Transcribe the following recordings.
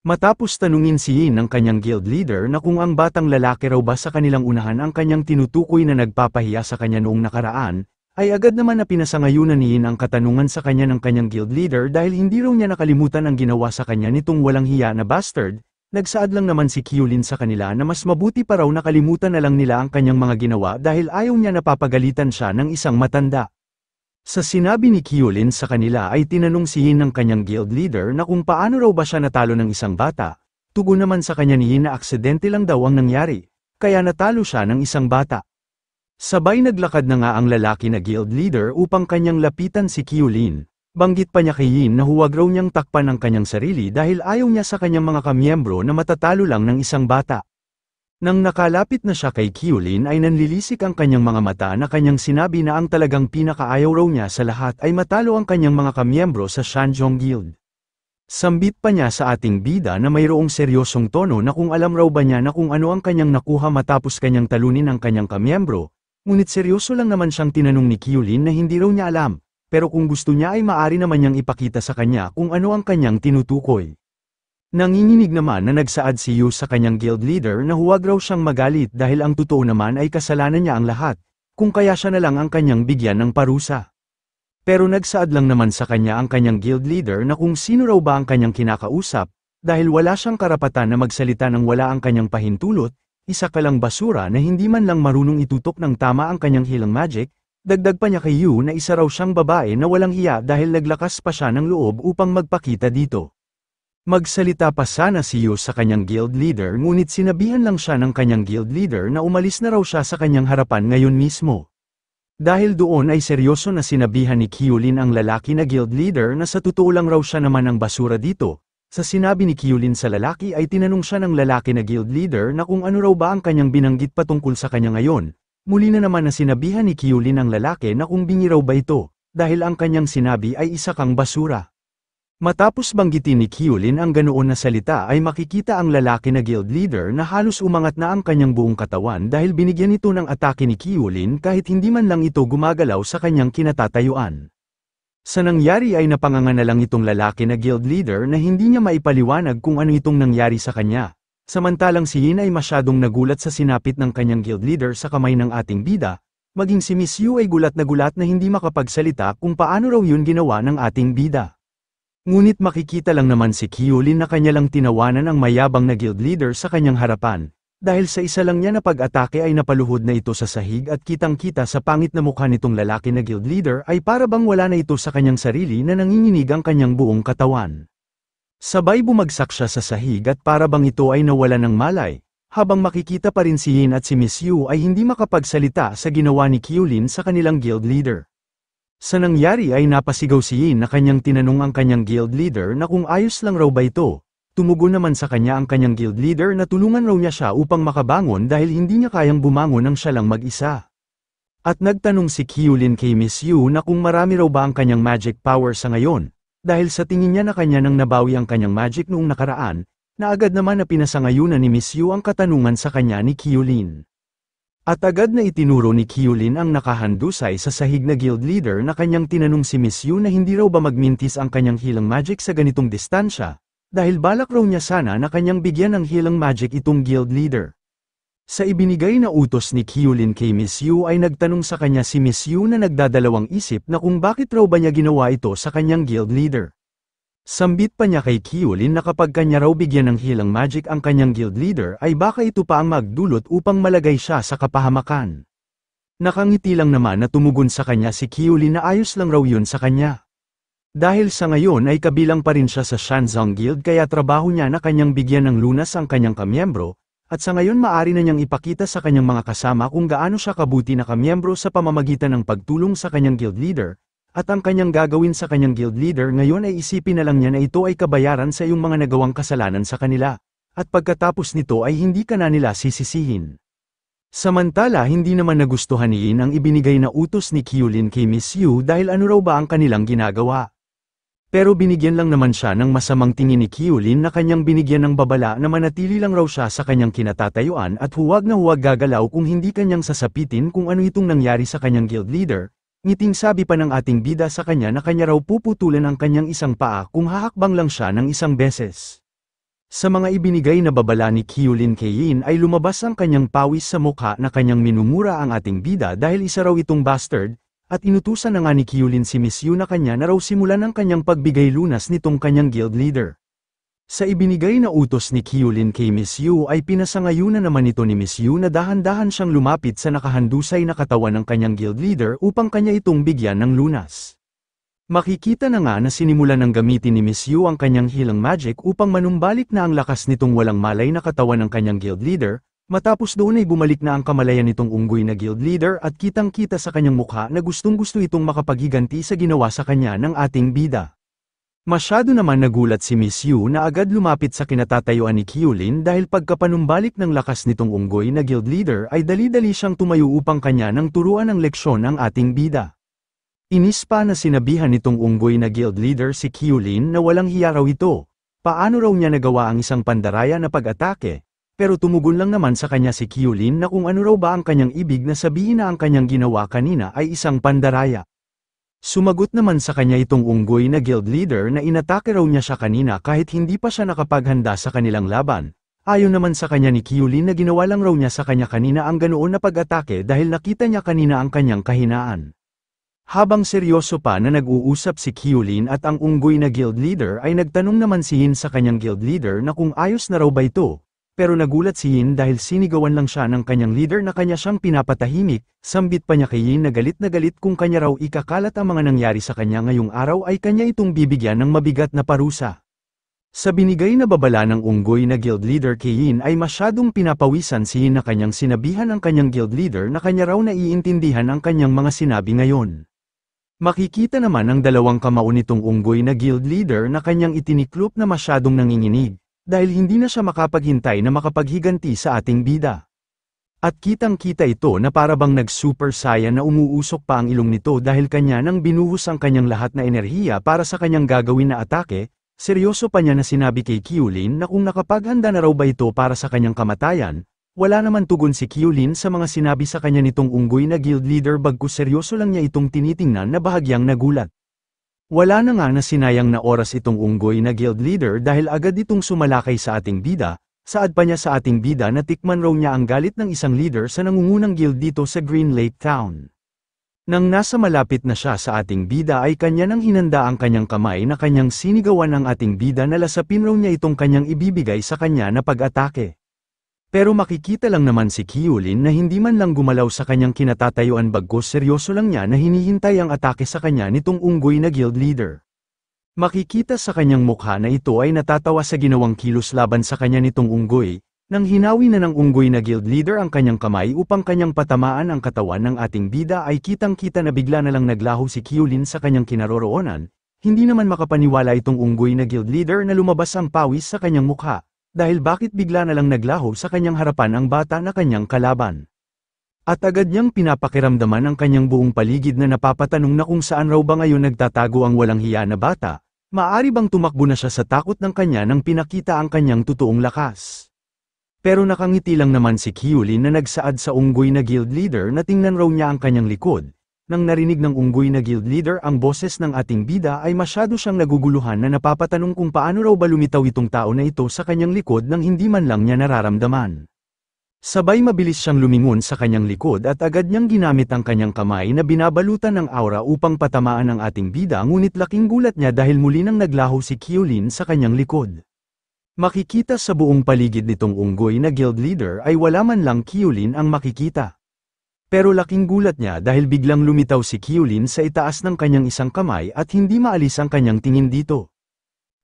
Matapos tanungin si Yin ng kanyang guild leader na kung ang batang lalaki raw ba sa kanilang unahan ang kanyang tinutukoy na nagpapahiya sa kanya noong nakaraan, ay agad naman na pinasangayunan ni Yin ang katanungan sa kanya ng kanyang guild leader dahil hindi raw niya nakalimutan ang ginawa sa kanya nitong walang hiya na bastard. Nagsaad lang naman si Kyulin sa kanila na mas mabuti pa raw nakalimutan na lang nila ang kanyang mga ginawa dahil ayaw niya napapagalitan siya ng isang matanda. Sa sinabi ni Kyulin sa kanila ay tinanong si Yin ng kanyang guild leader na kung paano raw ba siya natalo ng isang bata. Tugon naman sa kanya ni Yin na aksidente lang daw ang nangyari, kaya natalo siya ng isang bata. Sabay naglakad na nga ang lalaki na guild leader upang kanyang lapitan si Kyulin. Banggit pa niya kay Yin na huwag raw niyang takpan ang kanyang sarili dahil ayaw niya sa kanyang mga kamiyembro na matatalo lang ng isang bata. Nang nakalapit na siya kay Kyulin ay nanlilisik ang kanyang mga mata na kanyang sinabi na ang talagang pinakaayaw raw niya sa lahat ay matalo ang kanyang mga kamiyembro sa Shanzhong Guild. Sambit pa niya sa ating bida na mayroong seryosong tono na kung alam raw ba niya na kung ano ang kanyang nakuha matapos kanyang talunin ang kanyang kamiyembro, ngunit seryoso lang naman siyang tinanong ni Kyulin na hindi raw niya alam, pero kung gusto niya ay maaari naman niyang ipakita sa kanya kung ano ang kanyang tinutukoy. Nanginginig naman na nagsaad si Yu sa kanyang guild leader na huwag raw siyang magalit dahil ang totoo naman ay kasalanan niya ang lahat, kung kaya siya na lang ang kanyang bigyan ng parusa. Pero nagsaad lang naman sa kanya ang kanyang guild leader na kung sino raw ba ang kanyang kinakausap, dahil wala siyang karapatan na magsalita ng wala ang kanyang pahintulot, isa ka lang basura na hindi man lang marunong itutok ng tama ang kanyang healing magic. Dagdag pa niya kay Yu na isa raw siyang babae na walang hiya dahil naglakas pa siya ng loob upang magpakita dito. Magsalita pa sana si Yu sa kanyang guild leader ngunit sinabihan lang siya ng kanyang guild leader na umalis na raw siya sa kanyang harapan ngayon mismo. Dahil doon ay seryoso na sinabihan ni Kyulin ang lalaki na guild leader na sa totoo lang raw siya naman ang basura dito. Sa sinabi ni Kyulin sa lalaki ay tinanong siya ng lalaki na guild leader na kung ano raw ba ang kanyang binanggit patungkol sa kanya ngayon. Muli na naman na sinabihan ni Kyulin ang lalaki na kung bingi raw ba ito, dahil ang kanyang sinabi ay isa kang basura. Matapos banggitin ni Kyulin ang ganoon na salita ay makikita ang lalaki na guild leader na halos umangat na ang kanyang buong katawan dahil binigyan ito ng atake ni Kyulin kahit hindi man lang ito gumagalaw sa kanyang kinatatayuan. Sa nangyari ay napanganga na lang itong lalaki na guild leader na hindi niya maipaliwanag kung ano itong nangyari sa kanya. Samantalang si Yin ay masyadong nagulat sa sinapit ng kanyang guild leader sa kamay ng ating bida, maging si Miss Yu ay gulat na hindi makapagsalita kung paano raw yun ginawa ng ating bida. Ngunit makikita lang naman si Kyulin na kanya lang tinawanan ang mayabang na guild leader sa kanyang harapan, dahil sa isa lang niya na pag-atake ay napaluhod na ito sa sahig at kitang-kita sa pangit na mukha nitong lalaki na guild leader ay para bang wala na ito sa kanyang sarili na nanginginig ang kanyang buong katawan. Sabay bumagsak siya sa sahig at para bang ito ay nawala ng malay, habang makikita pa rin si Yin at si Miss Yu ay hindi makapagsalita sa ginawa ni Kyulin sa kanilang guild leader. Sa nangyari ay napasigaw si Yin na kanyang tinanong ang kanyang guild leader na kung ayos lang raw ba ito. Tumugon naman sa kanya ang kanyang guild leader na tulungan raw niya siya upang makabangon dahil hindi niya kayang bumangon ng siya lang mag-isa. At nagtanong si Kyulin kay Miss Yu na kung marami raw ba ang kanyang magic power sa ngayon, dahil sa tingin niya na kanya nang nabawi ang kanyang magic noong nakaraan, na agad naman na pinasangayunan ni Miss Yu ang katanungan sa kanya ni Kyulin. At agad na itinuro ni Kyulin ang nakahandusay sa sahig na guild leader na kanyang tinanong si Miss Yu na hindi raw ba magmintis ang kanyang healing magic sa ganitong distansya, dahil balak raw niya sana na kanyang bigyan ng healing magic itong guild leader. Sa ibinigay na utos ni Kyulin kay Miss Yu ay nagtanong sa kanya si Miss Yu na nagdadalawang isip na kung bakit raw ba niya ginawa ito sa kanyang guild leader. Sambit pa niya kay Kyulin na kapag kanya raw bigyan ng healing magic ang kanyang guild leader ay baka ito pa ang magdulot upang malagay siya sa kapahamakan. Nakangiti lang naman na tumugon sa kanya si Kyulin na ayos lang raw yun sa kanya. Dahil sa ngayon ay kabilang pa rin siya sa Shanzhong Guild kaya trabaho niya na kanyang bigyan ng lunas ang kanyang kamiyembro, at sa ngayon maaari na niyang ipakita sa kanyang mga kasama kung gaano siya kabuti na kamiyembro sa pamamagitan ng pagtulong sa kanyang guild leader. At ang kanyang gagawin sa kanyang guild leader ngayon ay isipin na lang niya na ito ay kabayaran sa iyong mga nagawang kasalanan sa kanila, at pagkatapos nito ay hindi ka na nila sisisihin. Samantala hindi naman nagustuhan ni Yin ang ibinigay na utos ni Kyulin kay Miss Yu dahil ano raw ba ang kanilang ginagawa. Pero binigyan lang naman siya ng masamang tingin ni Kyulin na kanyang binigyan ng babala na manatili lang raw siya sa kanyang kinatatayuan at huwag na huwag gagalaw kung hindi kanyang sasapitin kung ano itong nangyari sa kanyang guild leader. Ngiting sabi pa ng ating bida sa kanya na kanya raw puputulan ang kanyang isang paa kung hahakbang lang siya ng isang beses. Sa mga ibinigay na babala ni Kyulin kay Yin ay lumabas ang kanyang pawis sa mukha na kanyang minumura ang ating bida dahil isa raw itong bastard, at inutusan na nga ni Kyulin si Miss Yu na kanya na raw simulan ang kanyang pagbigay lunas nitong kanyang guild leader. Sa ibinigay na utos ni Kyulin kay Miss Yu ay pinasangayunan naman ito ni Miss Yu na dahan-dahan siyang lumapit sa nakahandusay na katawan ng kanyang guild leader upang kanya itong bigyan ng lunas. Makikita na nga na sinimulan ng gamitin ni Miss Yu ang kanyang healing magic upang manumbalik na ang lakas nitong walang malay na katawan ng kanyang guild leader, matapos doon ay bumalik na ang kamalayan nitong unggoy na guild leader at kitang-kita sa kanyang mukha na gustong-gusto itong makapaghiganti sa ginawa sa kanya ng ating bida. Masyado naman nagulat si Miss Yu na agad lumapit sa kinatatayuan ni Kyulin dahil pagkapanumbalik ng lakas nitong unggoy na guild leader ay dali-dali siyang tumayo upang kanya nang turuan ng leksyon ang ating bida. Inis pa na sinabihan nitong unggoy na guild leader si Kyulin na walang hiya raw ito. Paano raw niya nagawa ang isang pandaraya na pag-atake? Pero tumugon lang naman sa kanya si Kyulin na kung ano raw ba ang kanyang ibig na sabihin na ang kanyang ginawa kanina ay isang pandaraya. Sumagot naman sa kanya itong unggoy na guild leader na inatake raw niya siya kanina kahit hindi pa siya nakapaghanda sa kanilang laban. Ayon naman sa kanya ni Kyulin na ginawa lang raw niya sa kanya kanina ang ganoon na pag-atake dahil nakita niya kanina ang kanyang kahinaan. Habang seryoso pa na nag-uusap si Kyulin at ang unggoy na guild leader ay nagtanong naman si Yin sa kanyang guild leader na kung ayos na raw ba ito, pero nagulat si Yin dahil sinigawan lang siya ng kanyang leader na kanya siyang pinapatahimik, sambit pa niya kay Yin na galit kung kanya raw ikakalat ang mga nangyari sa kanya ngayong araw ay kanya itong bibigyan ng mabigat na parusa. Sa binigay na babala ng unggoy na guild leader kay Yin ay masyadong pinapawisan si Yin na kanyang sinabihan ang kanyang guild leader na kanya raw naiintindihan ang kanyang mga sinabi ngayon. Makikita naman ang dalawang kamao nitong unggoy na guild leader na kanyang itiniklop na masyadong nanginginig, dahil hindi na siya makapaghintay na makapaghiganti sa ating bida. At kitang-kita ito na parabang nag-super saiyan na umuusok pa ang ilong nito dahil kanya nang binuhos ang kanyang lahat na enerhiya para sa kanyang gagawin na atake. Seryoso pa niya na sinabi kay Kyulin na kung nakapaghanda na raw ba ito para sa kanyang kamatayan. Wala naman tugon si Kyulin sa mga sinabi sa kanya nitong unggoy na guild leader bagkus seryoso lang niya itong tinitingnan na bahagyang nagulat. Wala na nga na sinayang na oras itong unggoy na guild leader dahil agad itong sumalakay sa ating bida, saad pa niya sa ating bida na tikman raw niya ang galit ng isang leader sa nangungunang guild dito sa Green Lake Town. Nang nasa malapit na siya sa ating bida ay kanya nang hinanda ang kanyang kamay na kanyang sinigawan ng ating bida na lasapin raw niya itong kanyang ibibigay sa kanya na pag-atake. Pero makikita lang naman si Kyulin na hindi man lang gumalaw sa kanyang kinatatayuan bagkus seryoso lang niya na hinihintay ang atake sa kanya nitong unggoy na guild leader. Makikita sa kanyang mukha na ito ay natatawa sa ginawang kilos laban sa kanya nitong unggoy, nang hinawi na ng unggoy na guild leader ang kanyang kamay upang kanyang patamaan ang katawan ng ating bida ay kitang-kita na bigla na lang naglaho si Kyulin sa kanyang kinaroroonan, hindi naman makapaniwala itong unggoy na guild leader na lumabas ang pawis sa kanyang mukha. Dahil bakit bigla na lang naglaho sa kanyang harapan ang bata na kanyang kalaban. At agad niyang pinapakiramdaman ang kanyang buong paligid na napapatanong na kung saan raw ba ngayon nagtatago ang walang hiya na bata, maaari bang tumakbo na siya sa takot ng kanya nang pinakita ang kanyang totoong lakas. Pero nakangiti lang naman si Kyulin na nagsaad sa unggoy na guild leader na tingnan raw niya ang kanyang likod. Nang narinig ng unggoy na guild leader ang boses ng ating bida ay masyado siyang naguguluhan na napapatanong kung paano raw ba lumitaw itong tao na ito sa kanyang likod nang hindi man lang niya nararamdaman. Sabay mabilis siyang lumingon sa kanyang likod at agad niyang ginamit ang kanyang kamay na binabalutan ng aura upang patamaan ang ating bida ngunit laking gulat niya dahil muli nang naglaho si Kyulin sa kanyang likod. Makikita sa buong paligid nitong unggoy na guild leader ay wala man lang Kyulin ang makikita. Pero laking gulat niya dahil biglang lumitaw si Kyulin sa itaas ng kanyang isang kamay at hindi maalis ang kanyang tingin dito.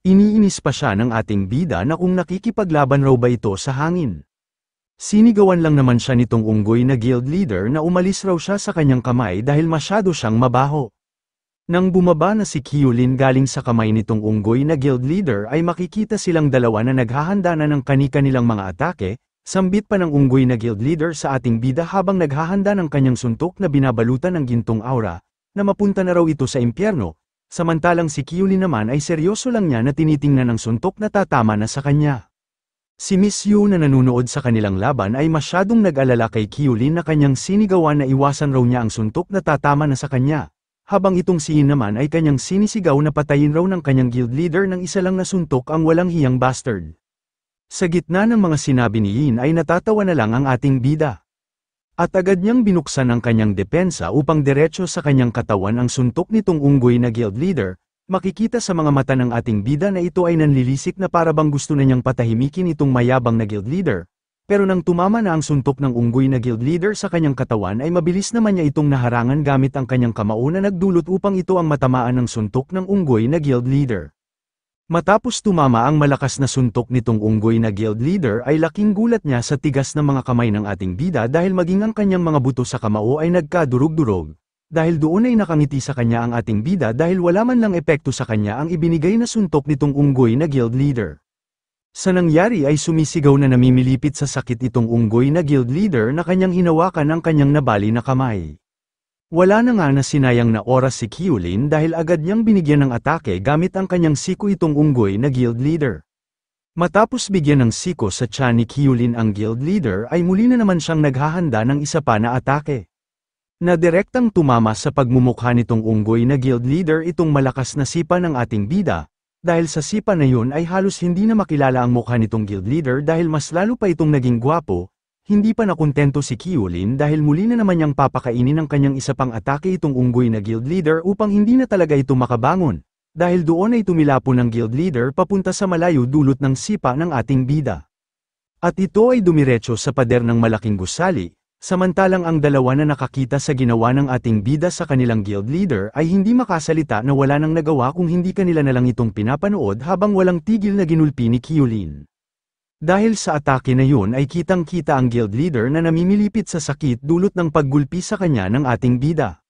Iniinis pa siya ng ating bida na kung nakikipaglaban raw ba ito sa hangin. Sinigawan lang naman siya nitong unggoy na guild leader na umalis raw siya sa kanyang kamay dahil masyado siyang mabaho. Nang bumaba na si Kyulin galing sa kamay nitong unggoy na guild leader ay makikita silang dalawa na naghahanda na ng kani-kanilang mga atake. Sambit pa ng unggoy na guild leader sa ating bida habang naghahanda ng kanyang suntok na binabalutan ng gintong aura, na mapunta na raw ito sa impyerno, samantalang si Kyulin naman ay seryoso lang niya na tinitingnan ang suntok na tatama na sa kanya. Si Miss Yu na nanunood sa kanilang laban ay masyadong nag-alala kay Kyulin na kanyang sinigawan na iwasan raw niya ang suntok na tatama na sa kanya, habang itong si Yin naman ay kanyang sinisigaw na patayin raw ng kanyang guild leader ng isa lang na suntok ang walang hiyang bastard. Sa gitna ng mga sinabi ni Yin ay natatawa na lang ang ating bida. At agad niyang binuksan ang kanyang depensa upang diretso sa kanyang katawan ang suntok nitong unggoy na guild leader. Makikita sa mga mata ng ating bida na ito ay nanlilisik na para bang gusto na niyang patahimikin itong mayabang na guild leader. Pero nang tumama na ang suntok ng unggoy na guild leader sa kanyang katawan ay mabilis naman niya itong naharangan gamit ang kanyang kamao na nagdulot upang ito ang matamaan ng suntok ng unggoy na guild leader. Matapos tumama ang malakas na suntok nitong unggoy na guild leader ay laking gulat niya sa tigas ng mga kamay ng ating bida dahil maging ang kanyang mga buto sa kamao ay nagkadurog-durog. Dahil doon ay nakangiti sa kanya ang ating bida dahil wala man lang epekto sa kanya ang ibinigay na suntok nitong unggoy na guild leader. Sa nangyari ay sumisigaw na namimilipit sa sakit itong unggoy na guild leader na kanyang hinawakan ang kanyang nabali na kamay. Wala na nga na sinayang na oras si Kyulin dahil agad niyang binigyan ng atake gamit ang kanyang siko itong unggoy na guild leader. Matapos bigyan ng siko sa tiyan ni Kyulin ang guild leader ay muli na naman siyang naghahanda ng isa pa na atake. Na direktang tumama sa pagmumukha nitong unggoy na guild leader itong malakas na sipa ng ating bida. Dahil sa sipa na yun ay halos hindi na makilala ang mukha nitong guild leader dahil mas lalo pa itong naging gwapo, hindi pa nakontento si Kyulin dahil muli na naman niyang papakainin ang kanyang isa pang atake itong unggoy na guild leader upang hindi na talaga ito makabangon, dahil doon ay tumilapo ng guild leader papunta sa malayo dulot ng sipa ng ating bida. At ito ay dumiretso sa pader ng malaking gusali. Samantalang ang dalawa na nakakita sa ginawa ng ating bida sa kanilang guild leader ay hindi makasalita na wala nang nagawa kung hindi kanila na lang itong pinapanood habang walang tigil na ginulpi ni Kyulin. Dahil sa atake na yun ay kitang-kita ang guild leader na namimilipit sa sakit dulot ng paggulpi sa kanya ng ating bida.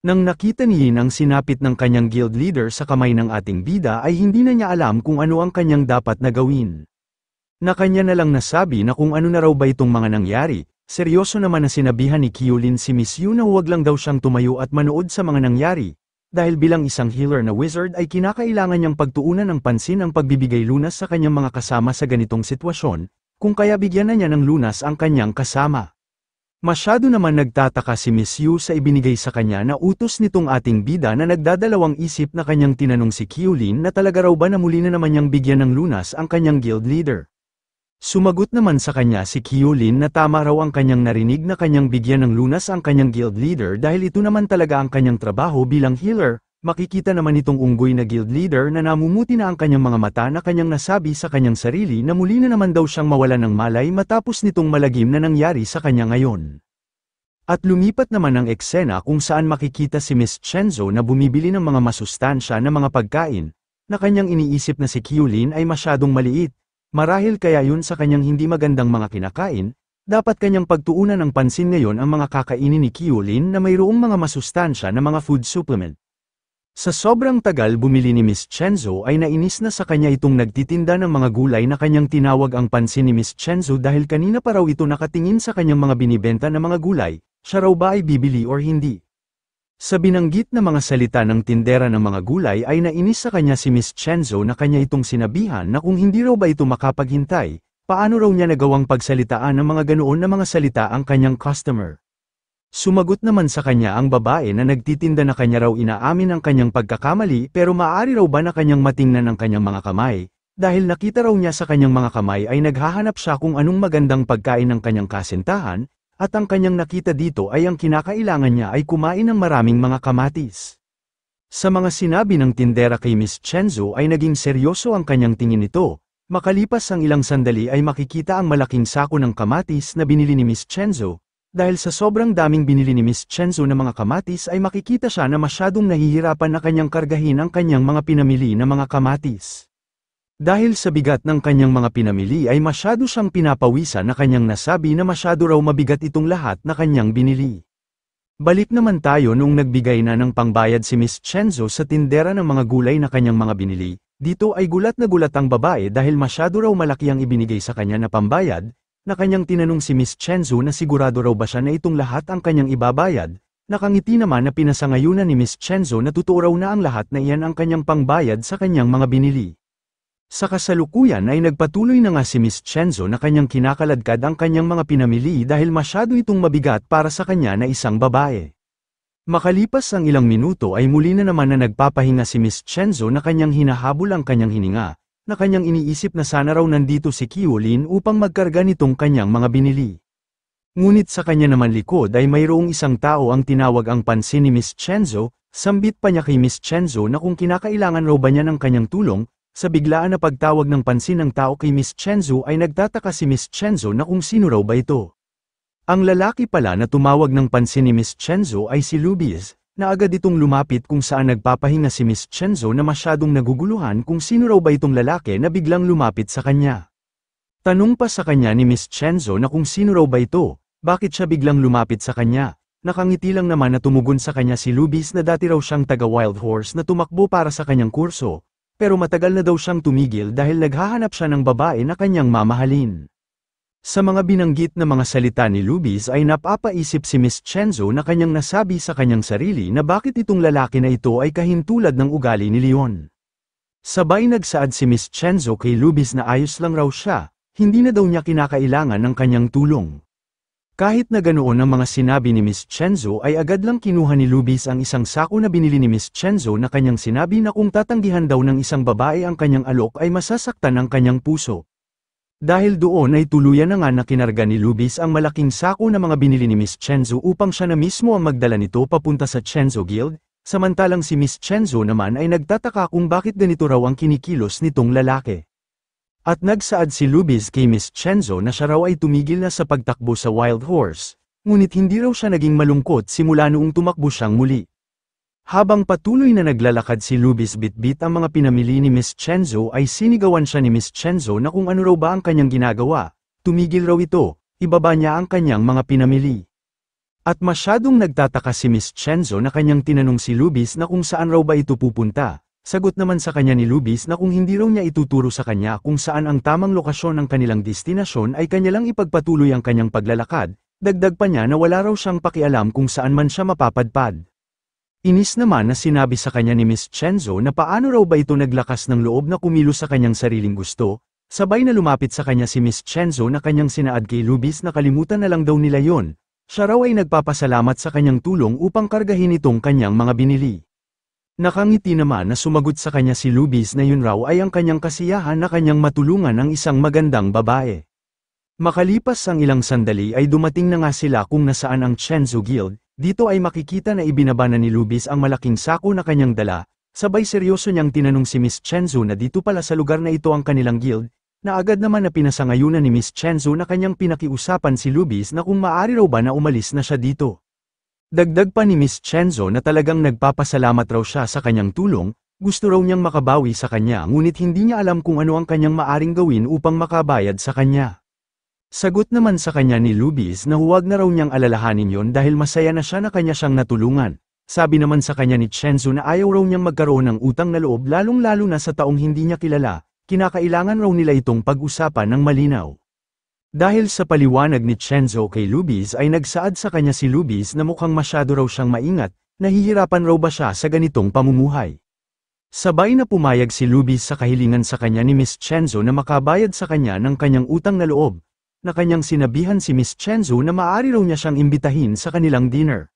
Nang nakita ni Yin ang sinapit ng kanyang guild leader sa kamay ng ating bida ay hindi na niya alam kung ano ang kanyang dapat na gawin. Na kanya na lang nasabi na kung ano na raw ba itong mga nangyari. Seryoso naman na sinabihan ni Kyulin si Miss Yu na huwag lang daw siyang tumayo at manood sa mga nangyari, dahil bilang isang healer na wizard ay kinakailangan niyang pagtuunan ng pansin ang pagbibigay lunas sa kanyang mga kasama sa ganitong sitwasyon, kung kaya bigyan na niya ng lunas ang kanyang kasama. Masyado naman nagtataka si Miss Yu sa ibinigay sa kanya na utos nitong ating bida na nagdadalawang isip na kanyang tinanong si Kyulin na talaga raw ba na muli na naman niyang bigyan ng lunas ang kanyang guild leader. Sumagot naman sa kanya si Kyulin na tama raw ang kanyang narinig na kanyang bigyan ng lunas ang kanyang guild leader dahil ito naman talaga ang kanyang trabaho bilang healer. Makikita naman itong unggoy na guild leader na namumuti na ang kanyang mga mata na kanyang nasabi sa kanyang sarili na muli na naman daw siyang mawalan ng malay matapos nitong malagim na nangyari sa kanya ngayon. At lumipat naman ang eksena kung saan makikita si Miss Chenzo na bumibili ng mga masustansya na mga pagkain, na kanyang iniisip na si Kyulin ay masyadong maliit. Marahil kaya yun sa kanyang hindi magandang mga kinakain, dapat kanyang pagtuunan ng pansin ngayon ang mga kakainin ni Kyulin na mayroong mga masustansya na mga food supplement. Sa sobrang tagal bumili ni Miss Chenzo ay nainis na sa kanya itong nagtitinda ng mga gulay na kanyang tinawag ang pansin ni Miss Chenzo dahil kanina pa raw ito nakatingin sa kanyang mga binibenta na mga gulay, siya raw ba ay bibili or hindi. Sa binanggit na mga salita ng tindera ng mga gulay ay nainis sa kanya si Miss Chenzo na kanya itong sinabihan na kung hindi raw ba ito makapaghintay, paano raw niya nagawang pagsalitaan ng mga ganoon na mga salita ang kanyang customer. Sumagot naman sa kanya ang babae na nagtitinda na kanya raw inaamin ang kanyang pagkakamali pero maaari raw ba na kanyang matingnan ang kanyang mga kamay, dahil nakita raw niya sa kanyang mga kamay ay naghahanap siya kung anong magandang pagkain ng kanyang kasintahan, at ang kanyang nakita dito ay ang kinakailangan niya ay kumain ng maraming mga kamatis. Sa mga sinabi ng tindera kay Miss Chenzo ay naging seryoso ang kanyang tingin nito. Makalipas ang ilang sandali ay makikita ang malaking sako ng kamatis na binili ni Miss Chenzo. Dahil sa sobrang daming binili ni Miss Chenzo na mga kamatis ay makikita siya na masyadong nahihirapan na kanyang kargahin ang kanyang mga pinamili na mga kamatis. Dahil sa bigat ng kanyang mga pinamili ay masyado siyang pinapawisan na kanyang nasabi na masyado raw mabigat itong lahat na kanyang binili. Balik naman tayo noong nagbigay na ng pangbayad si Miss Chenzo sa tindera ng mga gulay na kanyang mga binili. Dito ay gulat na gulat ang babae dahil masyado raw malaki ang ibinigay sa kanya na pambayad, na kanyang tinanong si Miss Chenzo na sigurado raw ba siya na itong lahat ang kanyang ibabayad. Nakangiti naman na pinasangayunan ni Miss Chenzo na totoo raw na ang lahat na iyan ang kanyang pangbayad sa kanyang mga binili. Sa kasalukuyan ay nagpatuloy na nga si Miss Chenzo na kanyang kinakaladkad ang kanyang mga pinamili dahil masyado itong mabigat para sa kanya na isang babae. Makalipas ang ilang minuto ay muli na naman na nagpapahinga si Miss Chenzo na kanyang hinahabol ang kanyang hininga, na kanyang iniisip na sana raw nandito si Kyulin upang magkarga nitong kanyang mga binili. Ngunit sa kanya naman likod ay mayroong isang tao ang tinawag ang pansin ni Miss Chenzo, sambit pa niya kay Miss Chenzo na kung kinakailangan raw ba niya ng kanyang tulong. Sa biglaan na pagtawag ng pansin ng tao kay Miss Chenzo ay nagtataka si Miss Chenzo na kung sino raw ba ito. Ang lalaki pala na tumawag ng pansin ni Miss Chenzo ay si Lubiz, na agad itong lumapit kung saan nagpapahinga si Miss Chenzo na masyadong naguguluhan kung sino raw ba itong lalaki na biglang lumapit sa kanya. Tanong pa sa kanya ni Miss Chenzo na kung sino raw ba ito, bakit siya biglang lumapit sa kanya. Nakangiti lang naman na tumugon sa kanya si Lubiz na dati raw siyang taga Wild Horse na tumakbo para sa kanyang kurso. Pero matagal na daw siyang tumigil dahil naghahanap siya ng babae na kanyang mamahalin. Sa mga binanggit na mga salita ni Lubiz ay napapaisip si Miss Chenzo na kanyang nasabi sa kanyang sarili na bakit itong lalaki na ito ay kahintulad ng ugali ni Leon. Sabay nagsaad si Miss Chenzo kay Lubiz na ayos lang raw siya, hindi na daw niya kinakailangan ng kanyang tulong. Kahit na ganoon ang mga sinabi ni Miss Chenzo ay agad lang kinuha ni Lubiz ang isang sako na binili ni Miss Chenzo na kanyang sinabi na kung tatanggihan daw ng isang babae ang kanyang alok ay masasaktan ang kanyang puso. Dahil doon ay tuluyan na nga na kinarga ni Lubiz ang malaking sako na mga binili ni Miss Chenzo upang siya na mismo ang magdala nito papunta sa Chenzo Guild, samantalang si Miss Chenzo naman ay nagtataka kung bakit ganito raw ang kinikilos nitong lalaki. At nagsaad si Lubiz kay Miss Chenzo na siya raw ay tumigil na sa pagtakbo sa Wild Horse, ngunit hindi raw siya naging malungkot simula noong tumakbo siyang muli. Habang patuloy na naglalakad si Lubiz bitbit ang mga pinamili ni Miss Chenzo ay sinigawan siya ni Miss Chenzo na kung ano raw ba ang kanyang ginagawa, tumigil raw ito, ibaba niya ang kanyang mga pinamili. At masyadong nagtataka si Miss Chenzo na kanyang tinanong si Lubiz na kung saan raw ba ito pupunta. Sagot naman sa kanya ni Lubiz na kung hindi raw niya ituturo sa kanya kung saan ang tamang lokasyon ng kanilang destinasyon ay kanya lang ipagpatuloy ang kanyang paglalakad, dagdag pa niya na wala raw siyang pakialam kung saan man siya mapapadpad. Inis naman na sinabi sa kanya ni Miss Chenzo na paano raw ba ito naglakas ng loob na kumilos sa kanyang sariling gusto, sabay na lumapit sa kanya si Miss Chenzo na kanyang sinaad kay Lubiz na kalimutan na lang daw nila yon, siya raw ay nagpapasalamat sa kanyang tulong upang kargahin itong kanyang mga binili. Nakangiti naman na sumagot sa kanya si Lubiz na yun raw ay ang kanyang kasiyahan na kanyang matulungan ang isang magandang babae. Makalipas ang ilang sandali ay dumating na nga sila kung nasaan ang Chenzo Guild, dito ay makikita na ibinaba na ni Lubiz ang malaking sako na kanyang dala, sabay seryoso niyang tinanong si Miss Chenzo na dito pala sa lugar na ito ang kanilang guild, na agad naman na pinasangayunan ni Miss Chenzo na kanyang pinakiusapan si Lubiz na kung maaari raw ba na umalis na siya dito. Dagdag pa ni Miss Chenzo na talagang nagpapasalamat raw siya sa kanyang tulong, gusto raw niyang makabawi sa kanya ngunit hindi niya alam kung ano ang kanyang maaring gawin upang makabayad sa kanya. Sagot naman sa kanya ni Lubiz na huwag na raw niyang alalahanin yon dahil masaya na siya na kanya siyang natulungan. Sabi naman sa kanya ni Chenzo na ayaw raw niyang magkaroon ng utang na loob lalong-lalo na sa taong hindi niya kilala, kinakailangan raw nila itong pag-usapan ng malinaw. Dahil sa paliwanag ni Chenzo kay Lubiz ay nagsaad sa kanya si Lubiz na mukhang masyado raw siyang maingat, nahihirapan raw ba siya sa ganitong pamumuhay. Sabay na pumayag si Lubiz sa kahilingan sa kanya ni Miss Chenzo na makabayad sa kanya ng kanyang utang na loob, na kanyang sinabihan si Miss Chenzo na maaari raw niya siyang imbitahin sa kanilang dinner.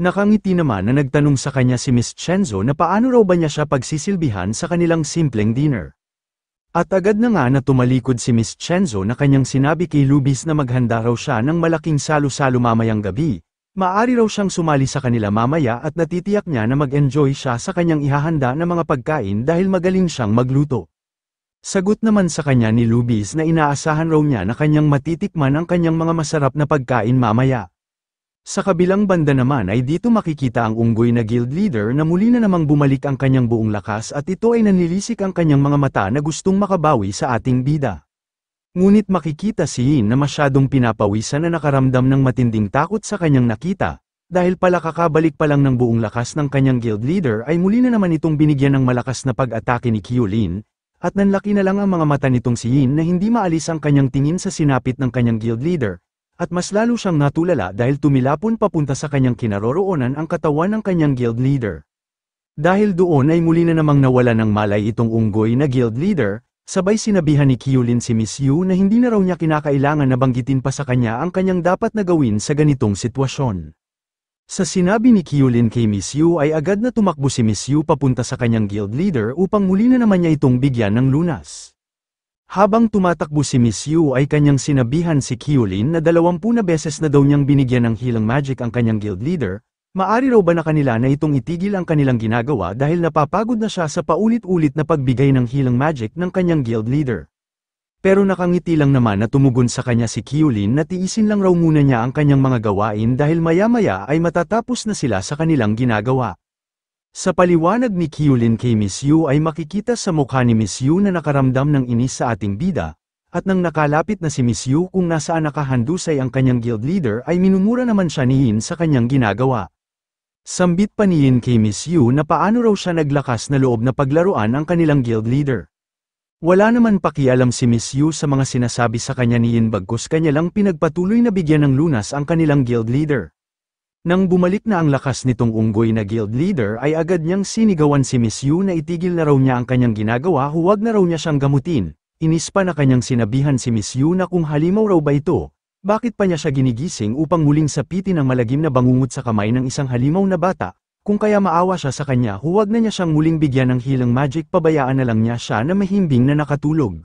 Nakangiti naman na nagtanong sa kanya si Miss Chenzo na paano raw ba niya siya pagsisilbihan sa kanilang simpleng dinner. At agad na nga na tumalikod si Miss Chenzo na kanyang sinabi kay Lubiz na maghanda raw siya ng malaking salo-salo mamayang gabi, maaari raw siyang sumali sa kanila mamaya at natitiyak niya na mag-enjoy siya sa kanyang ihahanda na mga pagkain dahil magaling siyang magluto. Sagot naman sa kanya ni Lubiz na inaasahan raw niya na kanyang matitikman ang kanyang mga masarap na pagkain mamaya. Sa kabilang banda naman ay dito makikita ang unggoy na guild leader na muli na namang bumalik ang kanyang buong lakas at ito ay nanlilisik ang kanyang mga mata na gustong makabawi sa ating bida. Ngunit makikita si Yin na masyadong pinapawisan na nakaramdam ng matinding takot sa kanyang nakita, dahil pala kakabalik pa lang ng buong lakas ng kanyang guild leader ay muli na naman itong binigyan ng malakas na pag-atake ni Kyulin, at nanlaki na lang ang mga mata nitong si Yin na hindi maalis ang kanyang tingin sa sinapit ng kanyang guild leader. At mas lalo siyang natulala dahil tumilapon papunta sa kanyang kinaroroonan ang katawan ng kanyang guild leader. Dahil doon ay muli na namang nawala ng malay itong unggoy na guild leader, sabay sinabihan ni Kyulin si Miss Yu na hindi na raw niya kinakailangan na banggitin pa sa kanya ang kanyang dapat na gawin sa ganitong sitwasyon. Sa sinabi ni Kyulin kay Miss Yu ay agad na tumakbo si Miss Yu papunta sa kanyang guild leader upang muli na naman niya itong bigyan ng lunas. Habang tumatakbo si Miss Yu ay kanyang sinabihan si Kyulin na 20 na beses na daw niyang binigyan ng healing magic ang kanyang guild leader, maari raw ba na kanila na itong itigil ang kanilang ginagawa dahil napapagod na siya sa paulit-ulit na pagbigay ng healing magic ng kanyang guild leader. Pero nakangiti lang naman na tumugon sa kanya si Kyulin na tiisin lang raw muna niya ang kanyang mga gawain dahil maya-maya ay matatapos na sila sa kanilang ginagawa. Sa paliwanag ni Kyulin kay Miss Yu ay makikita sa mukha ni Miss Yu na nakaramdam ng inis sa ating bida, at nang nakalapit na si Miss Yu kung nasaan nakahandusay ang kanyang guild leader ay minumura naman siya ni Yin sa kanyang ginagawa. Sambit pa ni Yin kay Miss Yu na paano raw siya naglakas na loob na paglaruan ang kanilang guild leader. Wala naman pakialam si Miss Yu sa mga sinasabi sa kanya ni Yin bagkus kanya lang pinagpatuloy na bigyan ng lunas ang kanilang guild leader. Nang bumalik na ang lakas nitong unggoy na guild leader ay agad niyang sinigawan si Miss Yu na itigil na raw niya ang kanyang ginagawa, huwag na raw niya siyang gamutin. Inis pa na kanyang sinabihan si Miss Yu na kung halimaw raw ba ito, bakit pa niya siya ginigising upang muling sapitin ang malagim na bangungot sa kamay ng isang halimaw na bata. Kung kaya maawa siya sa kanya, huwag na niya siyang muling bigyan ng healing magic, pabayaan na lang niya siya na mahimbing na nakatulog.